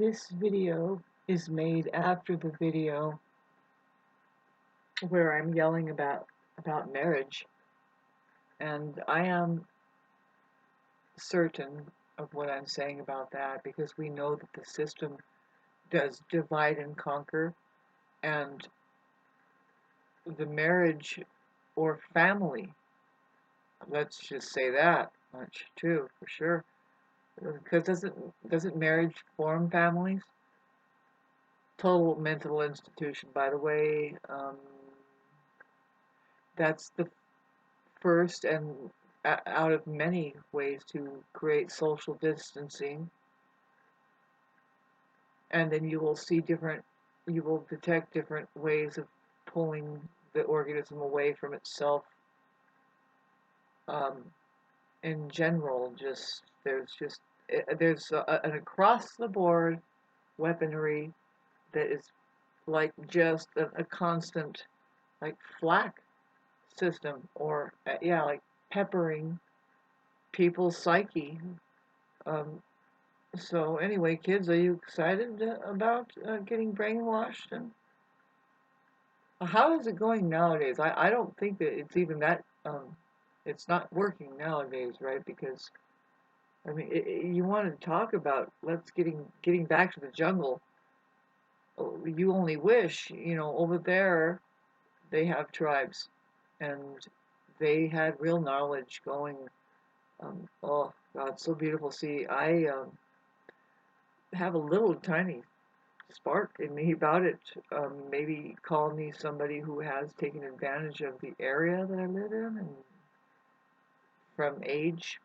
This video is made after the video where I'm yelling about marriage, and I am certain of what I'm saying about that because we know that the system does divide and conquer, and the marriage or family, let's just say that much too, for sure. Because doesn't marriage form families? Total mental institution, by the way. That's the first and out of many ways to create social distancing, and then you will detect different ways of pulling the organism away from itself. um, in general, there's an across the board weaponry that is like just a constant, like flak system, or yeah, like peppering people's psyche. um, So anyway, kids, are you excited about getting brainwashed? And how is it going nowadays? I don't think that it's even that. It's not working nowadays, right? Because I mean, you want to talk about let's getting back to the jungle. Oh, you only wish, over there they have tribes, and they had real knowledge going. Oh God, so beautiful. See, I have a little tiny spark in me about it. Maybe call me somebody who has taken advantage of the area that I live in, and from age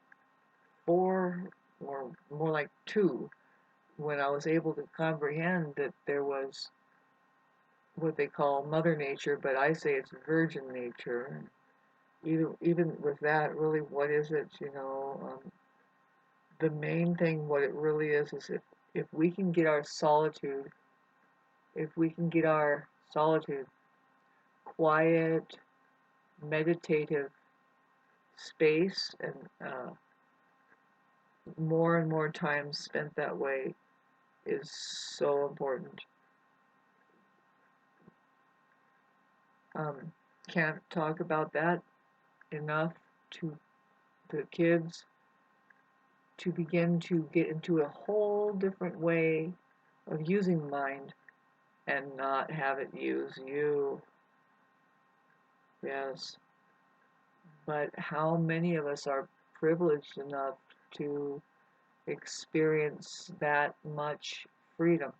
4, or more like 2, when I was able to comprehend that there was what they call Mother Nature, but I say it's Virgin Nature. Even with that, really, what is it? The main thing, what it really is if we can get our solitude, if we can get our solitude, quiet, meditative space, and more and more time spent that way is so important. Um, can't talk about that enough to the kids to begin to get into a whole different way of using mind and not have it use you. Yes, but how many of us are privileged enough to experience that much freedom?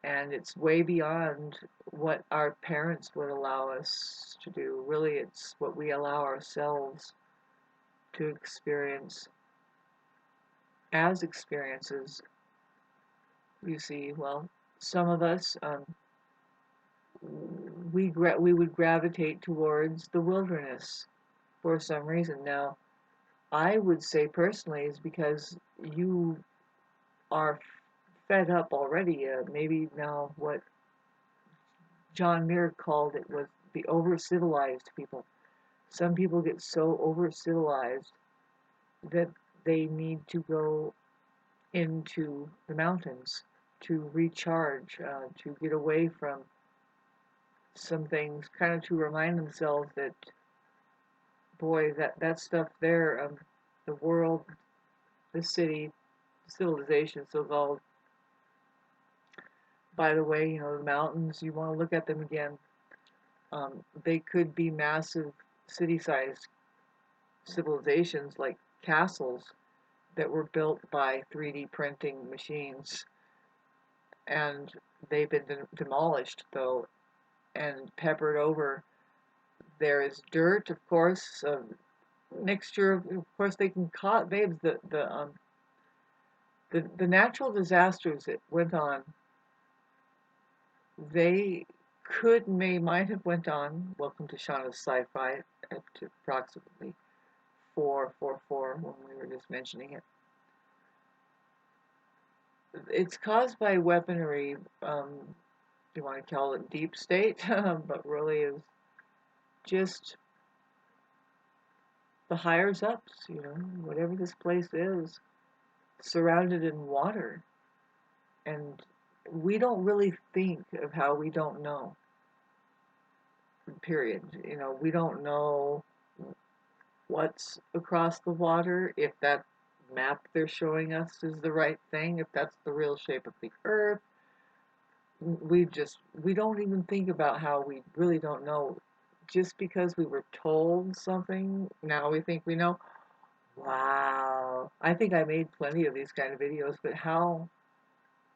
And it's way beyond what our parents would allow us to do. Really, it's what we allow ourselves to experience as experiences. You see, well, some of us, we would gravitate towards the wilderness for some reason. Now, I would say personally is because you are fed up already. Maybe now what John Muir called it was the over-civilized people. Some people get so over-civilized that they need to go into the mountains to recharge, to get away from some things, kind of to remind themselves that, boy, that stuff there, the world, the city, civilization, so-called, by the way, the mountains, you want to look at them again. They could be massive city-sized civilizations like castles that were built by 3D printing machines, and they've been demolished, though, and peppered over. There is dirt, of course, a mixture of course, they can cause, babes, the natural disasters that went on, they might have went on. Welcome to Shauna's Sci-Fi at approximately 4:44 when we were just mentioning it. It's caused by weaponry. You want to call it deep state, but really is just the higher ups. Whatever this place is, surrounded in water, and we don't really think of how we don't know, period. You know, we don't know what's across the water, if that map they're showing us is the right thing, if that's the real shape of the earth. We don't even think about how we really don't know. Just because we were told something, now we think we know. Wow. I think I made plenty of these kind of videos, but how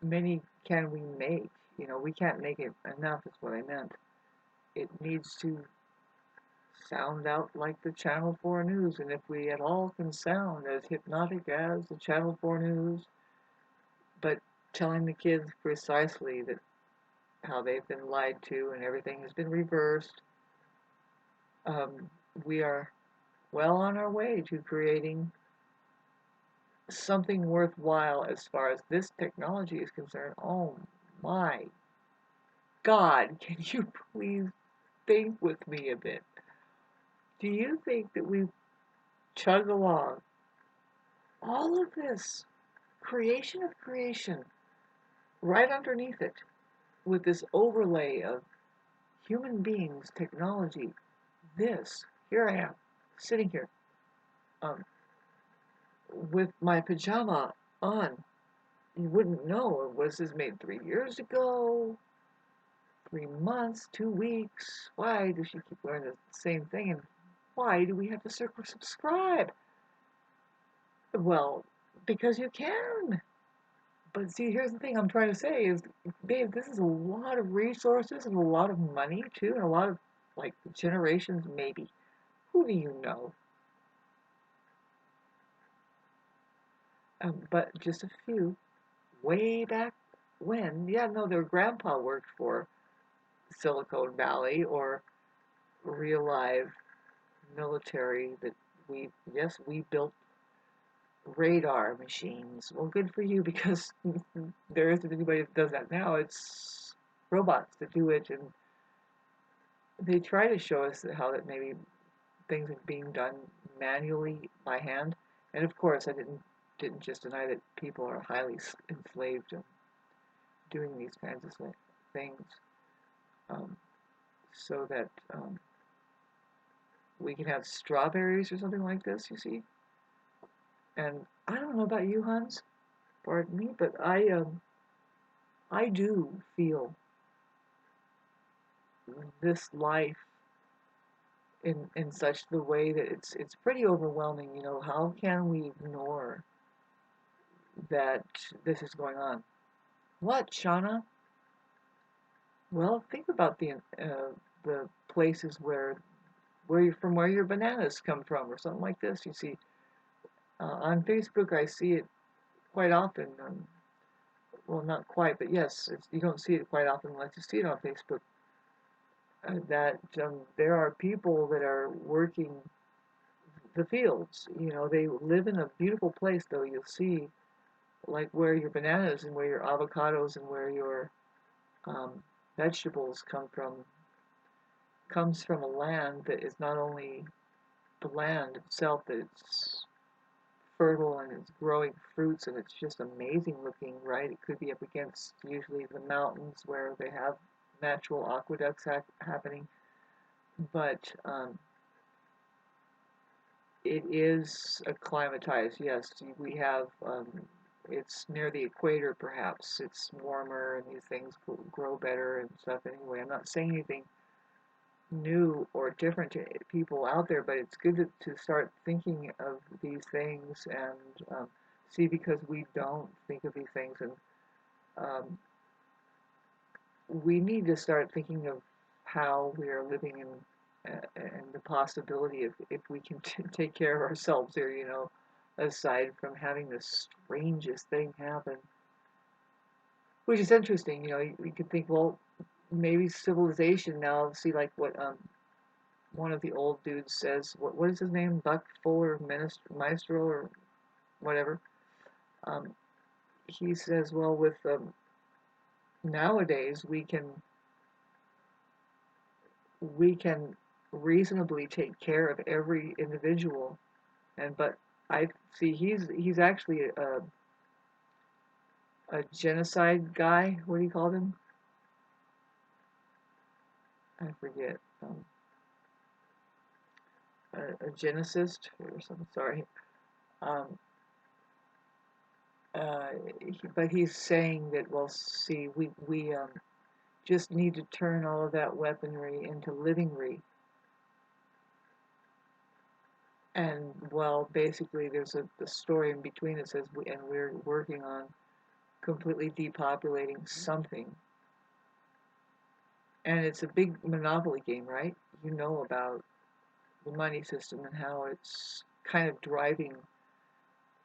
many can we make? You know, we can't make it enough, is what I meant. It needs to sound out like the Channel 4 News, and if we at all can sound as hypnotic as the Channel 4 News, but telling the kids precisely that how they've been lied to and everything has been reversed, um, we are well on our way to creating something worthwhile as far as this technology is concerned. Oh my God, can you please think with me a bit? Do you think that we chug along all of this creation of creation right underneath it with this overlay of human beings, technology, here I am, sitting here, um, with my pajama on. You wouldn't know. Was this made 3 years ago? 3 months? 2 weeks? Why does she keep wearing the same thing? And why do we have to subscribe? Well, because you can. But see, here's the thing I'm trying to say is, babe, this is a lot of resources and a lot of money too, and a lot of like generations maybe. Who do you know? But just a few. Way back when, yeah, no, their grandpa worked for Silicon Valley or real live military that yes, we built radar machines. Well, good for you because there isn't anybody that does that now. It's robots that do it, and they try to show us how that maybe things are being done manually by hand. And of course, I didn't just deny that people are highly enslaved in doing these kinds of things, um, so that we can have strawberries or something like this. You see, and I don't know about you, Hans. Pardon me, but I do feel this life in such the way that it's pretty overwhelming. You know, how can we ignore that this is going on? What, Shauna? Well, think about the places where your bananas come from, or something like this. You see, on Facebook, I see it quite often. Well, not quite, but yes, you don't see it quite often unless you see it on Facebook. That there are people that are working the fields. You know, they live in a beautiful place, though. You'll see, like where your bananas and where your avocados and where your um, vegetables comes from a land that is not only the land itself, that it's fertile and it's growing fruits and it's just amazing looking, right? It could be up against usually the mountains where they have natural aqueducts happening, but it is acclimatized. Yes, we have. It's near the equator, perhaps. It's warmer, and these things grow better and stuff. Anyway, I'm not saying anything new or different to people out there, but it's good to start thinking of these things and see, because we don't think of these things, and um, we need to start thinking of how we are living in and the possibility of if we can take care of ourselves here, you know, aside from having the strangest thing happen, which is interesting. You know, you could think, well, maybe civilization now. See, like what one of the old dudes says. What is his name? Buck Fuller Maestro or whatever. Um, he says, well, with nowadays we can reasonably take care of every individual, and but I see he's actually a genocide guy. What do you call him? I forget. A genicist or something. Sorry. Um, uh, but he's saying that, well, see, we just need to turn all of that weaponry into livingry. And well, basically, there's the story in between that says, and we're working on completely depopulating something. And it's a big monopoly game, right? You know about the money system and how it's kind of driving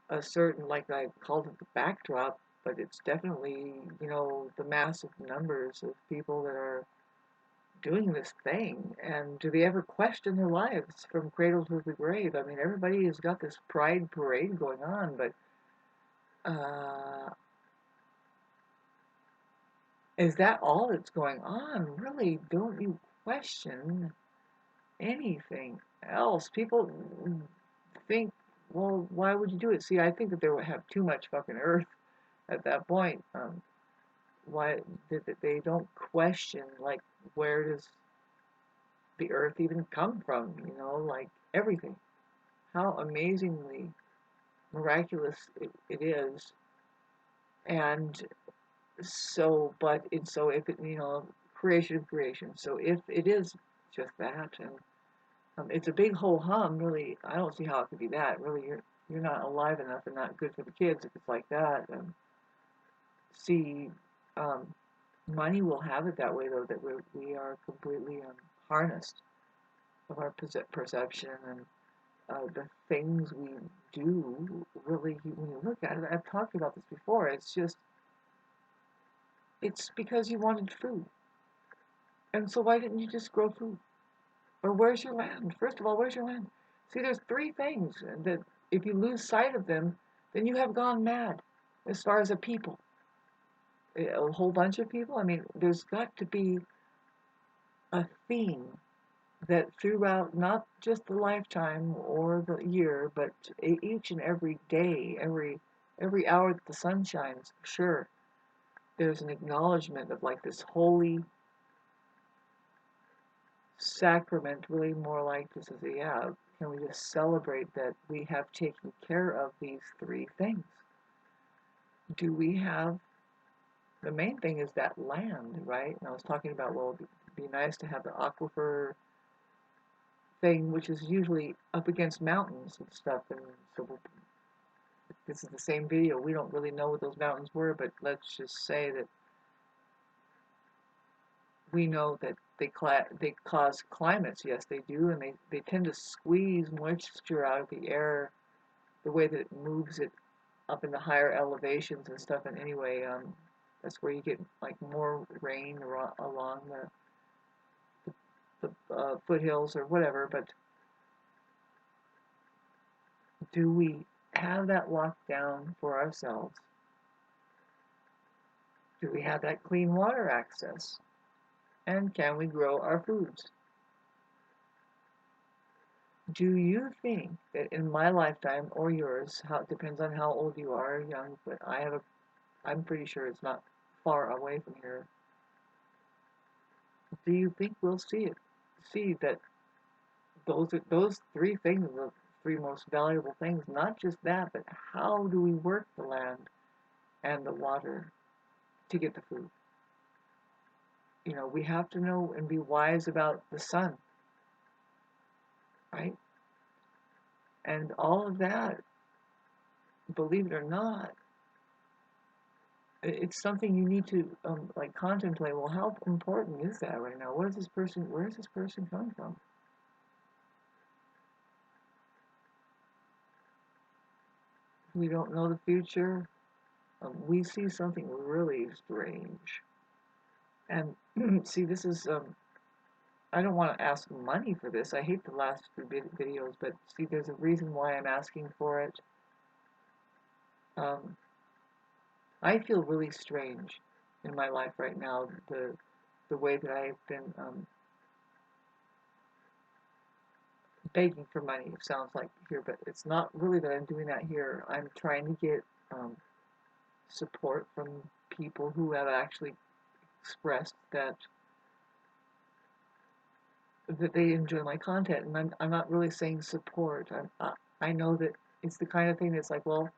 a certain, like I called it the backdrop, but it's definitely, the massive numbers of people that are doing this thing. And do they ever question their lives from cradle to the grave? I mean, everybody has got this pride parade going on, but uh, is that all that's going on? Really, don't you question anything else? People think, well, why would you do it? See, I think that they would have too much fucking earth at that point. Why they don't question, like, where does the earth even come from? Like everything. How amazingly miraculous it is. And so if it, creation of creation. So if it is just that, and it's a big whole hum, really, I don't see how it could be that. Really, you're not alive enough and not good for the kids if it's like that. See, um, money will have it that way, though, that we are completely harnessed of our perception and the things we do. Really, when you look at it, I've talked about this before. It's because you wanted food, and so why didn't you just grow food? Or where's your land? First of all, where's your land? See, there's three things that if you lose sight of them, then you have gone mad as far as a people. A whole bunch of people. I mean, there's got to be a theme that throughout not just the lifetime or the year, but each and every day, every hour that the sun shines, sure, there's an acknowledgement of like this holy sacrament, really more like this is can we just celebrate that we have taken care of these three things? Do we have the main thing is that land, right? And I was talking about, well, it'd be nice to have the aquifer thing, which is usually up against mountains and stuff. And so this is the same video. We don't really know what those mountains were, but let's just say that we know that they cause climates. Yes, they do, and they tend to squeeze moisture out of the air the way that it moves it up in the higher elevations and stuff. And anyway, that's where you get like more rain along the foothills or whatever. But do we have that locked down for ourselves? Do we have that clean water access? And can we grow our foods? Do you think that in my lifetime or yours, how it depends on how old you are, young, but I'm pretty sure it's not far away from here. Do you think we'll see it? See that those three things are the three most valuable things. Not just that, but how do we work the land and the water to get the food? We have to know and be wise about the sun, right? And all of that, believe it or not, it's something you need to like contemplate. Well, how important is that right now? Where is this person coming from? We don't know the future. We see something really strange. And see, this is I don't want to ask money for this. I hate the last two videos, but see, there's a reason why I'm asking for it. Um, I feel really strange in my life right now. The way that I've been begging for money. It sounds like here, but it's not really that I'm doing that here. I'm trying to get support from people who have actually expressed that they enjoy my content, and I'm not really saying support. I know that it's the kind of thing that's like, well,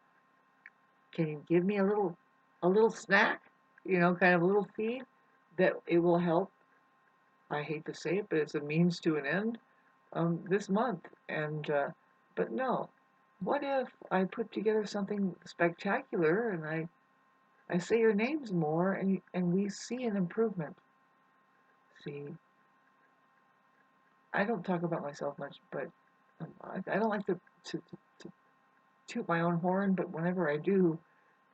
can you give me a little snack, kind of a little feed that it will help. I hate to say it, but it's a means to an end this month. And but no, what if I put together something spectacular and I say your names more and we see an improvement. See, I don't talk about myself much, but I don't like to toot my own horn, but whenever I do,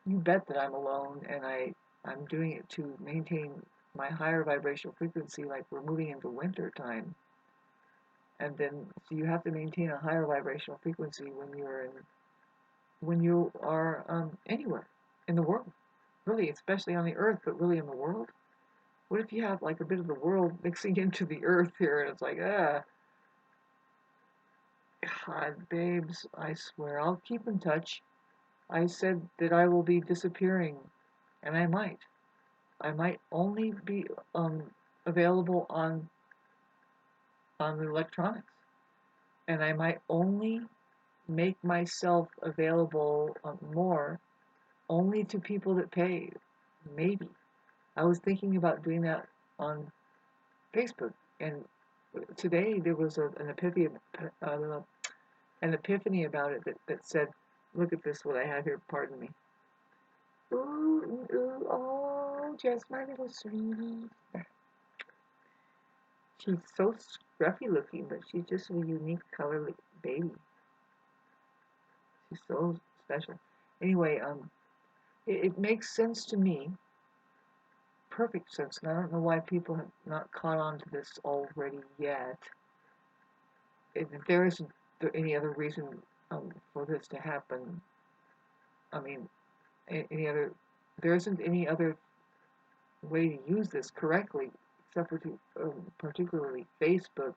you bet that I'm alone and I'm doing it to maintain my higher vibrational frequency, like we're moving into winter time. And then so you have to maintain a higher vibrational frequency when you are anywhere in the world, really, especially on the earth, but really in the world. What if you have like a bit of the world mixing into the earth here, and it's like, God, babes, I swear, I'll keep in touch. I said that I will be disappearing, and I might. I might only be available on the electronics, and I might only make myself available more only to people that pay. Maybe. I was thinking about doing that on Facebook, and today there was uh, an epiphany about it that said, look at this, what I have here, pardon me. Ooh, ooh, oh, just my little sweetie. She's so scruffy looking, but she's just a unique color baby. She's so special. Anyway, it makes sense to me, perfect sense, and I don't know why people have not caught on to this already yet. If there isn't any other reason for this to happen, I mean, any other, there isn't any other way to use this correctly, except for particularly Facebook.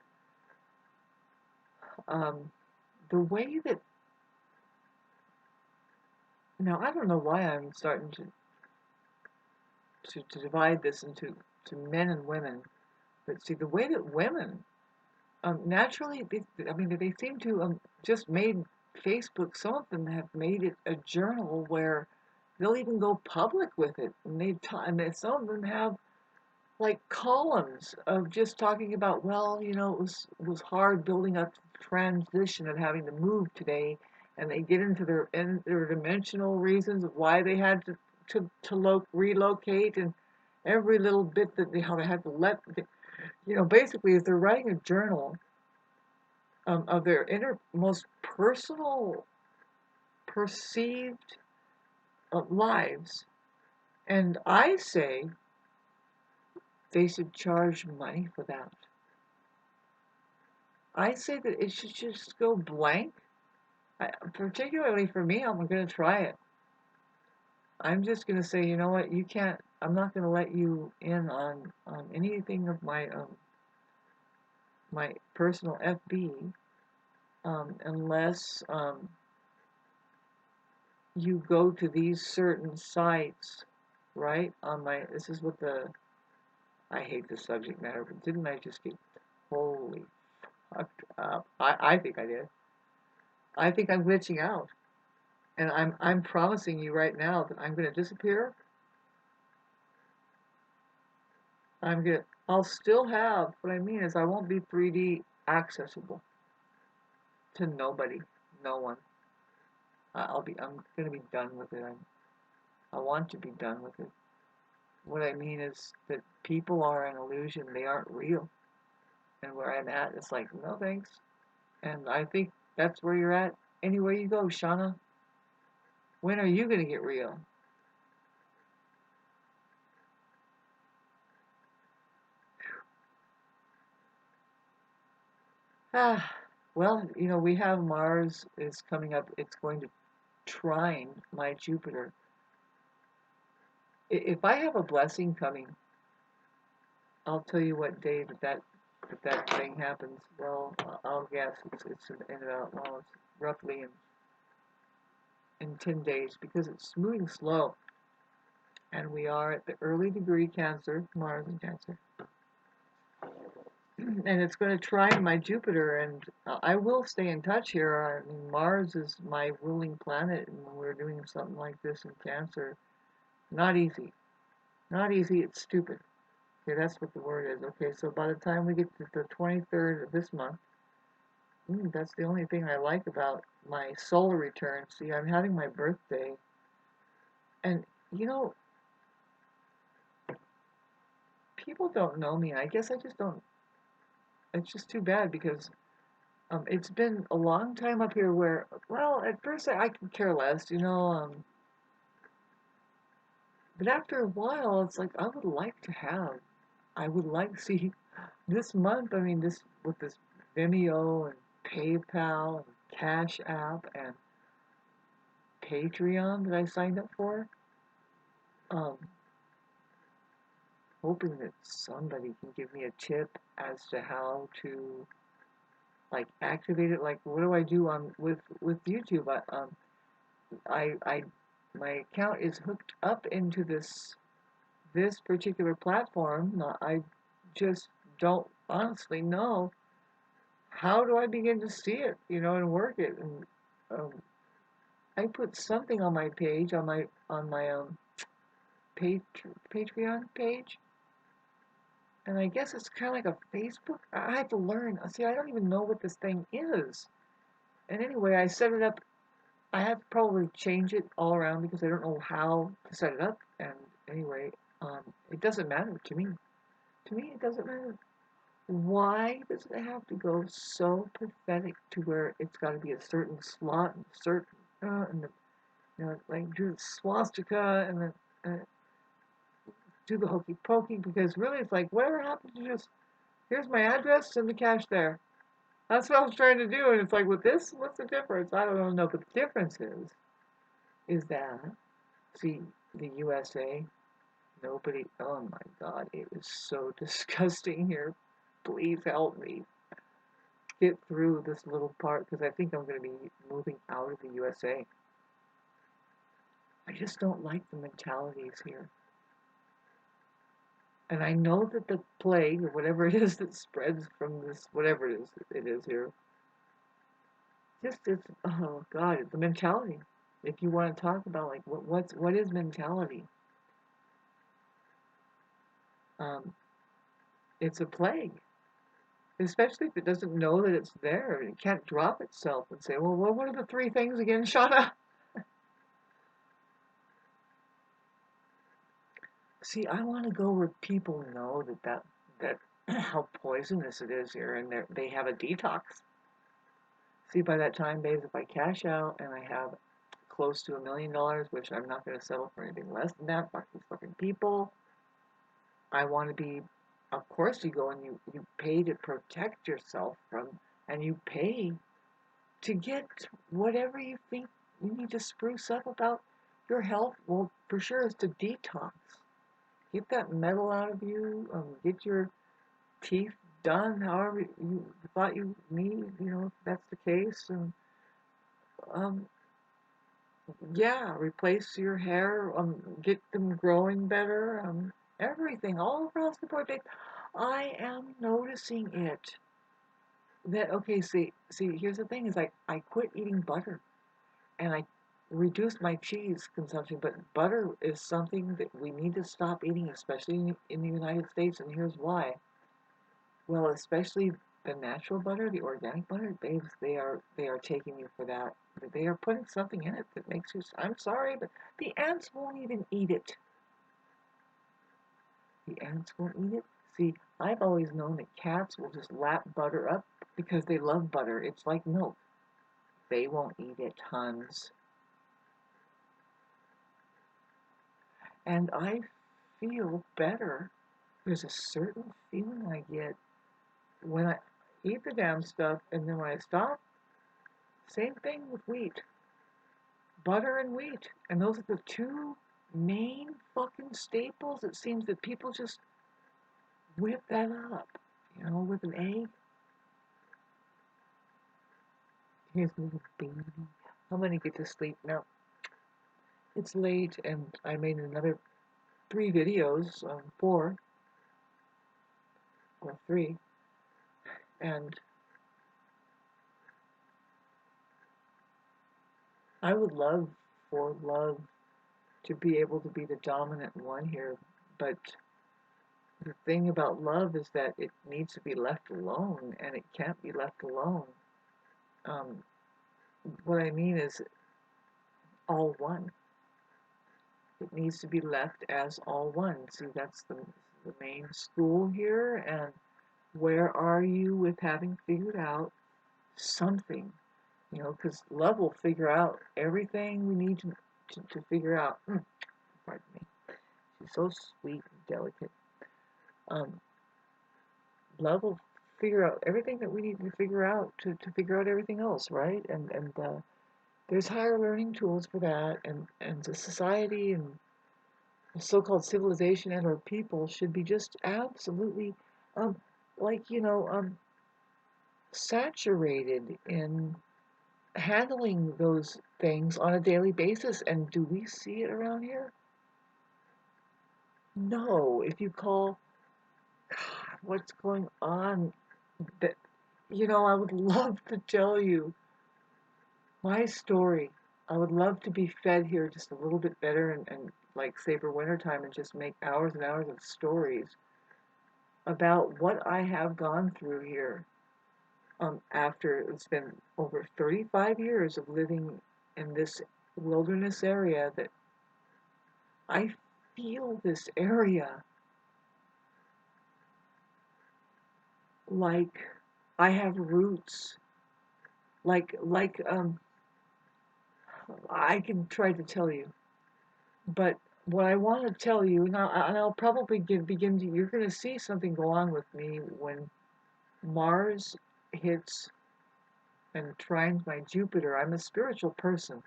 Um, the way that now I don't know why I'm starting to divide this into men and women, but see the way that women naturally, I mean, they seem to just made Facebook. Some of them have made it a journal where they'll even go public with it, and some of them have like columns of just talking about, well, it was hard building up the transition of having to move today, and they get into their interdimensional reasons of why they had to relocate, and every little bit that how they had to basically, if they're writing a journal of their most personal perceived lives, and I say they should charge money for that. I say that it should just go blank. Particularly for me, I'm going to try it. I'm just going to say, you know what, you can't. I'm not going to let you in on anything of my personal FB unless you go to these certain sites, right? This is what I hate the subject matter, but didn't I just get totally fucked up? I think I did. I think I'm glitching out. And I'm promising you right now that I'm gonna disappear. I'll still have, what I mean is I won't be 3D accessible to nobody, no one. I'm gonna be done with it. I want to be done with it. What I mean is that people are an illusion, they aren't real. And where I'm at, it's like, no thanks. And I think that's where you're at. Anywhere you go, Shauna, when are you gonna get real? Ah, well, we have Mars is coming up. It's going to trine my Jupiter. If I have a blessing coming, I'll tell you what day that thing happens. Well, I'll guess it's in about, well, it's roughly in 10 days because it's moving slow. and we are at the early degree Cancer, Mars in Cancer. And it's going to trine my Jupiter, and I will stay in touch here. I mean, Mars is my ruling planet, and when we're doing something like this in Cancer, not easy. Not easy, it's stupid. Okay, that's what the word is. Okay, so by the time we get to the 23rd of this month, that's the only thing I like about my solar return. See, I'm having my birthday, and you know, people don't know me. I guess I just don't. It's just too bad because it's been a long time up here where, well, at first I could care less, but after a while, it's like I would like to see this month. I mean, this with this Vimeo and PayPal and Cash App and Patreon that I signed up for, um, hoping that somebody can give me a tip as to how to like activate it. Like, what do I do on with YouTube? I my account is hooked up into this particular platform. I just don't honestly know how do I begin to see it, and work it. And um, I put something on my page on my Patreon page, and I guess it's kind of like a Facebook. I have to learn. See, I don't even know what this thing is. And anyway, I set it up. I have to probably change it all around because I don't know how to set it up. And anyway, it doesn't matter to me. To me, it doesn't matter. Why does it have to go so pathetic to where it's got to be a certain slot and certain and the, like do the swastika and then do the hokey pokey? Because really, it's like whatever happened to just here's my address and the cash there. That's what I was trying to do, and it's like with this, what's the difference? I don't know, but the difference is that see the USA. Nobody. Oh my God, it is so disgusting here. Please help me get through this little part because I think I'm going to be moving out of the USA. I just don't like the mentalities here. And I know that the plague or whatever it is that spreads from this, whatever it is here, just it's, oh God, the mentality. If you want to talk about like what is mentality, um, it's a plague. Especially if it doesn't know that it's there and it can't drop itself and say, well, what are the three things again, Shauna? See, I want to go where people know that how poisonous it is here, and they have a detox. See, by that time, babes, if I cash out and I have close to $1 million, which I'm not going to settle for anything less than that, fuck these fucking people. I want to be, of course, you go and you pay to protect yourself from, and you pay to get whatever you think you need to spruce up about your health. Well, for sure, is to detox. Get that metal out of you. Get your teeth done however you thought you need. If that's the case. And um, yeah, replace your hair. Get them growing better. Everything all across the board. I am noticing it. That okay. See. Here's the thing: is I quit eating butter, and I reduced my cheese consumption. But butter is something that we need to stop eating, especially in the United States. And here's why. Well, especially the natural butter, the organic butter, babes, they are taking you for that. They are putting something in it that makes you. I'm sorry, but the ants won't even eat it. The ants won't eat it. See, I've always known that cats will just lap butter up because they love butter. It's like milk. They won't eat it, huns. And I feel better. There's a certain feeling I get when I eat the damn stuff, and then when I stop, same thing with wheat. Butter and wheat. And those are the two main fucking staples. It seems that people just whip that up, with an egg. Here's my baby. I'm gonna get to sleep now. It's late, and I made another 3 videos, 4 or 3, and I would love for love to be able to be the dominant one here, but the thing about love is that it needs to be left alone, and it can't be left alone. Um, what I mean is all one. It needs to be left as all one. See, that's the main school here, and where are you with having figured out something? Because love will figure out everything we need to figure out. Pardon me. She's so sweet and delicate. Um, love will figure out everything that we need to figure out to figure out everything else, right? And there's higher learning tools for that, and the society and the so-called civilization and our people should be just absolutely, um, like saturated in handling those things on a daily basis. And do we see it around here? No. If you call, God, what's going on? That I would love to tell you my story. I would love to be fed here just a little bit better and like say for wintertime and just make hours and hours of stories about what I have gone through here. After it's been over 35 years of living in this wilderness area, that I feel this area like I have roots, like I can try to tell you, but what I want to tell you now, and I'll probably begin to, you're going to see something go on with me when Mars hits and trines my Jupiter. I'm a spiritual person,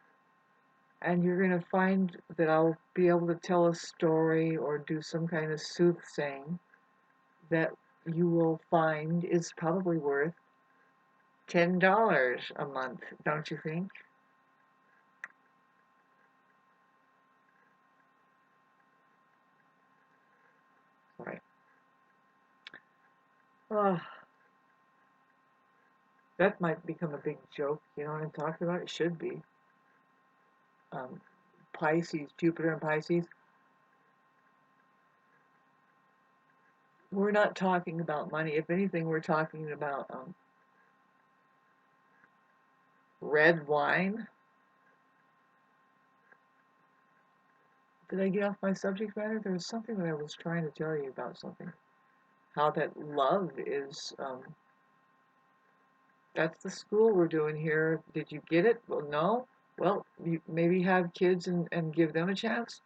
and you're going to find that I'll be able to tell a story or do some kind of soothsaying that you will find is probably worth $10 a month, don't you think? Right. Oh, that might become a big joke. You know what I'm talking about? It should be. Um, Pisces, Jupiter and Pisces. We're not talking about money. If anything, we're talking about red wine. Did I get off my subject matter? There was something that I was trying to tell you about something. How that love is, that's the school we're doing here. Did you get it? Well, no. Well, you maybe have kids and give them a chance.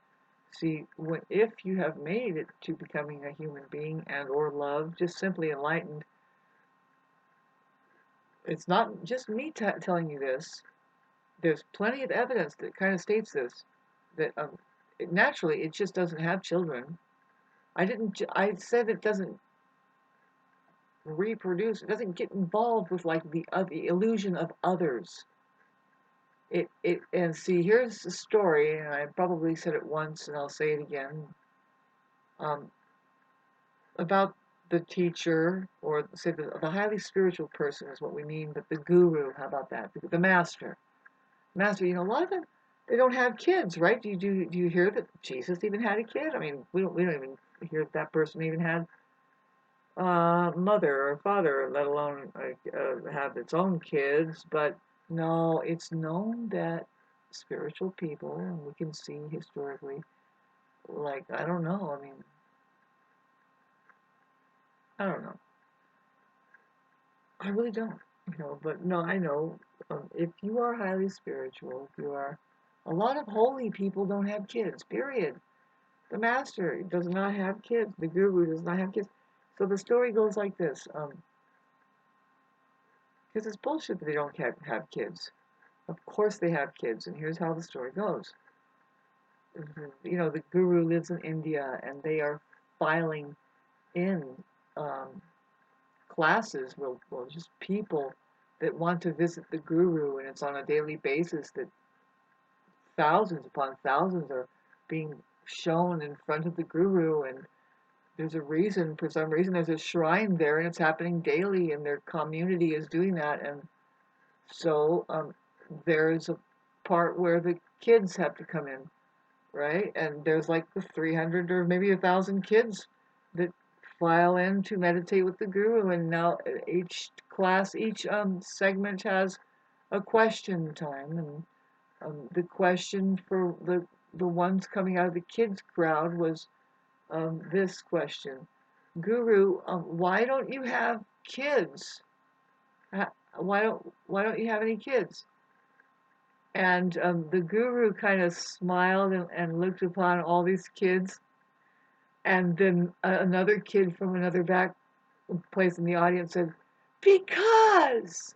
See, if you have made it to becoming a human being and or love, just simply enlightened, it's not just me telling you this. There's plenty of evidence that kind of states this, that naturally it just doesn't have children. I said it doesn't reproduce. It doesn't get involved with like the illusion of others. And see, here's the story, and I probably said it once, and I'll say it again. Um, about the teacher, or say the highly spiritual person is what we mean, but the guru, how about that? The master. Master, a lot of them, they don't have kids, right? Do you hear that Jesus even had a kid? I mean, we don't even hear that person even had mother or father, let alone have its own kids. But no, it's known that spiritual people, and we can see historically, like I don't know. I mean, I don't know. I really don't. But no, I know. If you are highly spiritual, if you are, a lot of holy people don't have kids. Period. The master does not have kids. The guru does not have kids. So the story goes like this. Because it's bullshit that they don't have kids. Of course they have kids, and here's how the story goes. The guru lives in India, and they are filing in um, classes, well, just people that want to visit the guru, and it's on a daily basis that thousands upon thousands are being shown in front of the guru, and there's a reason, for some reason, there's a shrine there, and it's happening daily, and their community is doing that. And so there's a part where the kids have to come in, right? And there's like the 300 or maybe 1,000 kids that file in to meditate with the guru. And now each class, each segment has a question time. And the question for the ones coming out of the kids crowd was this question: Guru, why don't you have kids? Why don't you have any kids? And the guru kind of smiled and looked upon all these kids, and then another kid from another back place in the audience said, "Because